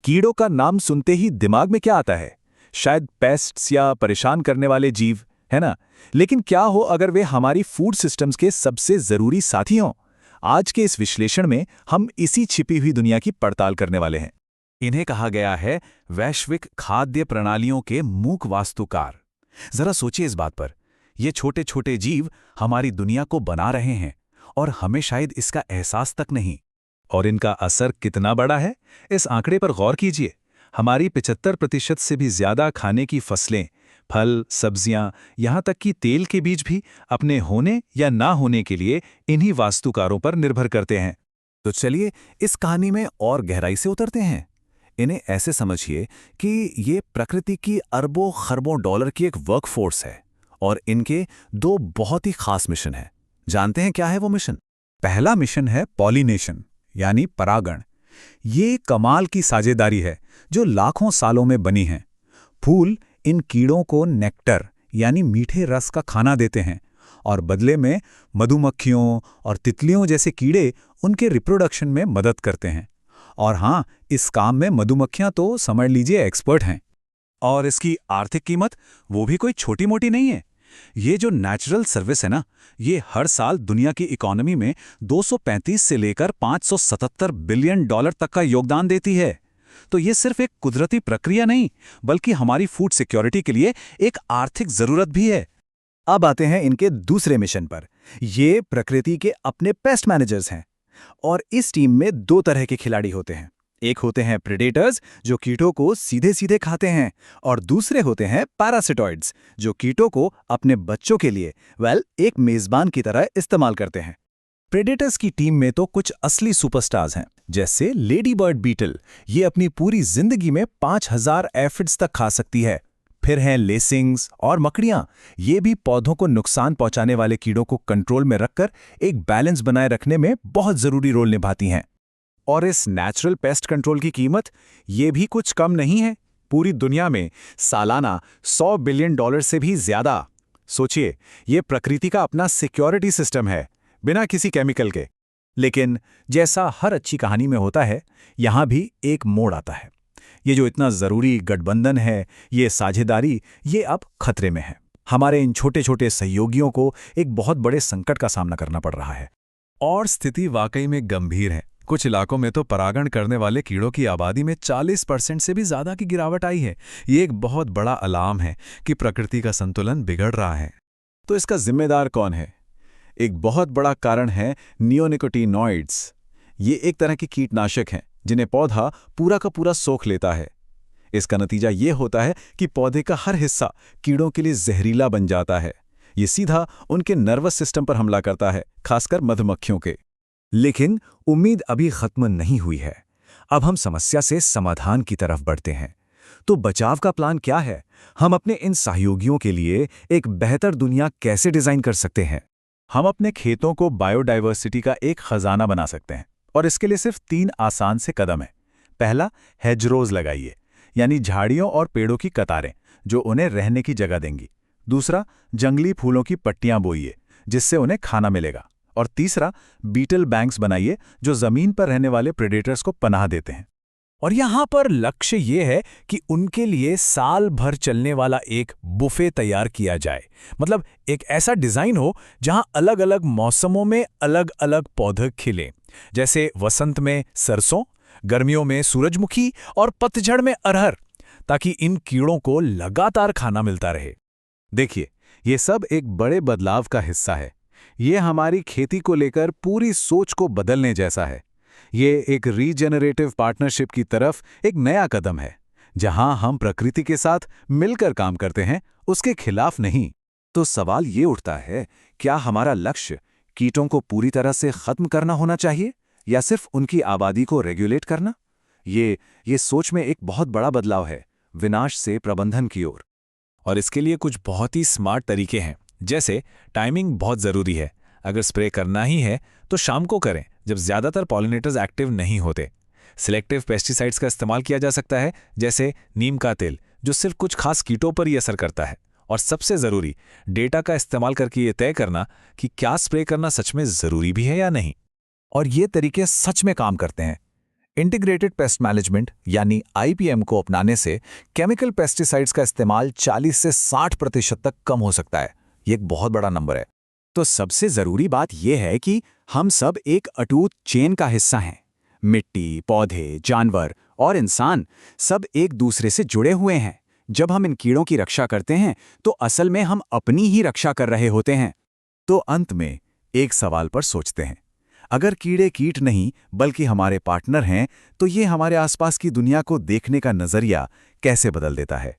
कीड़ों का नाम सुनते ही दिमाग में क्या आता है? शायद पेस्ट्स या परेशान करने वाले जीव, है ना? लेकिन क्या हो अगर वे हमारी फूड सिस्टम्स के सबसे जरूरी साथी हों? आज के इस विश्लेषण में हम इसी छिपी हुई दुनिया की पड़ताल करने वाले हैं। इन्हें कहा गया है वैश्विक खाद्य प्रणालियों के मूक वास्तुकार। जरा सोचिए इस बात पर। ये छोटे छोटे जीव हमारी दुनिया को बना रहे हैं और हमें शायद इसका एहसास तक नहीं। और इनका असर कितना बड़ा है, इस आंकड़े पर गौर कीजिए। हमारी 75% से भी ज्यादा खाने की फसलें, फल, सब्जियां, यहां तक कि तेल के बीज भी अपने होने या ना होने के लिए इन्हीं वास्तुकारों पर निर्भर करते हैं। तो चलिए इस कहानी में और गहराई से उतरते हैं। इन्हें ऐसे समझिए कि ये प्रकृति की अरबों खरबों डॉलर की एक वर्कफोर्स है और इनके दो बहुत ही खास मिशन हैं। जानते हैं क्या है वो मिशन? पहला मिशन है पॉलिनेशन, यानी परागण। ये कमाल की साझेदारी है जो लाखों सालों में बनी है। फूल इन कीड़ों को नेक्टर यानी मीठे रस का खाना देते हैं और बदले में मधुमक्खियों और तितलियों जैसे कीड़े उनके रिप्रोडक्शन में मदद करते हैं। और हाँ, इस काम में मधुमक्खियां तो समझ लीजिए एक्सपर्ट हैं। और इसकी आर्थिक कीमत वो भी कोई छोटी मोटी नहीं है। ये जो नेचुरल सर्विस है ना, ये हर साल दुनिया की इकोनॉमी में 235 से लेकर 577 बिलियन डॉलर तक का योगदान देती है। तो ये सिर्फ एक कुदरती प्रक्रिया नहीं, बल्कि हमारी फूड सिक्योरिटी के लिए एक आर्थिक जरूरत भी है। अब आते हैं इनके दूसरे मिशन पर। ये प्रकृति के अपने पेस्ट मैनेजर्स हैं। और इस टीम में दो तरह के खिलाड़ी होते हैं। एक होते हैं प्रेडेटर्स जो कीटों को सीधे सीधे खाते हैं, और दूसरे होते हैं पैरासिटॉइड्स जो कीटों को अपने बच्चों के लिए एक मेजबान की तरह इस्तेमाल करते हैं। प्रेडेटर्स की टीम में तो कुछ असली सुपरस्टार्स हैं, जैसे लेडी बर्ड बीटल। ये अपनी पूरी जिंदगी में 5000 एफिड्स तक खा सकती है। फिर हैं लेसिंग्स और मकड़ियां। ये भी पौधों को नुकसान पहुंचाने वाले कीड़ों को कंट्रोल में रखकर एक बैलेंस बनाए रखने में बहुत जरूरी रोल निभाती हैं। और इस नेचुरल पेस्ट कंट्रोल की कीमत ये भी कुछ कम नहीं है। पूरी दुनिया में सालाना 100 बिलियन डॉलर से भी ज्यादा। सोचिए, ये प्रकृति का अपना सिक्योरिटी सिस्टम है, बिना किसी केमिकल के। लेकिन जैसा हर अच्छी कहानी में होता है, यहां भी एक मोड़ आता है। ये जो इतना जरूरी गठबंधन है, ये साझेदारी, ये अब खतरे में है। हमारे इन छोटे छोटे सहयोगियों को एक बहुत बड़े संकट का सामना करना पड़ रहा है। और स्थिति वाकई में गंभीर है। कुछ इलाकों में तो परागण करने वाले कीड़ों की आबादी में 40% से भी ज्यादा की गिरावट आई है। ये एक बहुत बड़ा अलार्म है कि प्रकृति का संतुलन बिगड़ रहा है। तो इसका जिम्मेदार कौन है? एक बहुत बड़ा कारण है नियोनिकोटिनॉइड्स। ये एक तरह के कीटनाशक हैं जिन्हें पौधा पूरा का पूरा सोख लेता है। इसका नतीजा ये होता है कि पौधे का हर हिस्सा कीड़ों के लिए जहरीला बन जाता है। ये सीधा उनके नर्वस सिस्टम पर हमला करता है, खासकर मधुमक्खियों के। लेकिन उम्मीद अभी खत्म नहीं हुई है। अब हम समस्या से समाधान की तरफ बढ़ते हैं। तो बचाव का प्लान क्या है? हम अपने इन सहयोगियों के लिए एक बेहतर दुनिया कैसे डिजाइन कर सकते हैं? हम अपने खेतों को बायोडायवर्सिटी का एक खजाना बना सकते हैं, और इसके लिए सिर्फ 3 आसान से कदम हैं। पहला, हेजरोज लगाइए, यानी झाड़ियों और पेड़ों की कतारें जो उन्हें रहने की जगह देंगी। दूसरा, जंगली फूलों की पट्टियां बोइए, जिससे उन्हें खाना मिलेगा। और तीसरा, बीटल बैंक्स बनाइए जो जमीन पर रहने वाले प्रेडेटर्स को पनाह देते हैं। और यहां पर लक्ष्य ये है कि उनके लिए साल भर चलने वाला एक बुफे तैयार किया जाए। मतलब एक ऐसा डिजाइन हो जहां अलग अलग मौसमों में अलग अलग पौधे खिलें, जैसे वसंत में सरसों, गर्मियों में सूरजमुखी और पतझड़ में अरहर, ताकि इन कीड़ों को लगातार खाना मिलता रहे। देखिए, ये सब एक बड़े बदलाव का हिस्सा है। ये हमारी खेती को लेकर पूरी सोच को बदलने जैसा है। ये एक रीजेनरेटिव पार्टनरशिप की तरफ एक नया कदम है, जहां हम प्रकृति के साथ मिलकर काम करते हैं, उसके खिलाफ नहीं। तो सवाल ये उठता है, क्या हमारा लक्ष्य कीटों को पूरी तरह से खत्म करना होना चाहिए या सिर्फ उनकी आबादी को रेगुलेट करना? ये सोच में एक बहुत बड़ा बदलाव है, विनाश से प्रबंधन की ओर। और इसके लिए कुछ बहुत ही स्मार्ट तरीके हैं। जैसे टाइमिंग बहुत ज़रूरी है। अगर स्प्रे करना ही है तो शाम को करें, जब ज़्यादातर पॉलिनेटर्स एक्टिव नहीं होते। सिलेक्टिव पेस्टिसाइड्स का इस्तेमाल किया जा सकता है, जैसे नीम का तेल, जो सिर्फ कुछ खास कीटों पर ही असर करता है। और सबसे ज़रूरी, डेटा का इस्तेमाल करके ये तय करना कि क्या स्प्रे करना सच में ज़रूरी भी है या नहीं। और ये तरीके सच में काम करते हैं। इंटीग्रेटेड पेस्ट मैनेजमेंट यानी आईपीएम को अपनाने से केमिकल पेस्टिसाइड्स का इस्तेमाल 40 से 60% तक कम हो सकता है। ये एक बहुत बड़ा नंबर है। तो सबसे जरूरी बात यह है कि हम सब एक अटूट चेन का हिस्सा हैं। मिट्टी, पौधे, जानवर और इंसान सब एक दूसरे से जुड़े हुए हैं। जब हम इन कीड़ों की रक्षा करते हैं तो असल में हम अपनी ही रक्षा कर रहे होते हैं। तो अंत में एक सवाल पर सोचते हैं, अगर कीड़े कीट नहीं बल्कि हमारे पार्टनर हैं तो ये हमारे आसपास की दुनिया को देखने का नजरिया कैसे बदल देता है।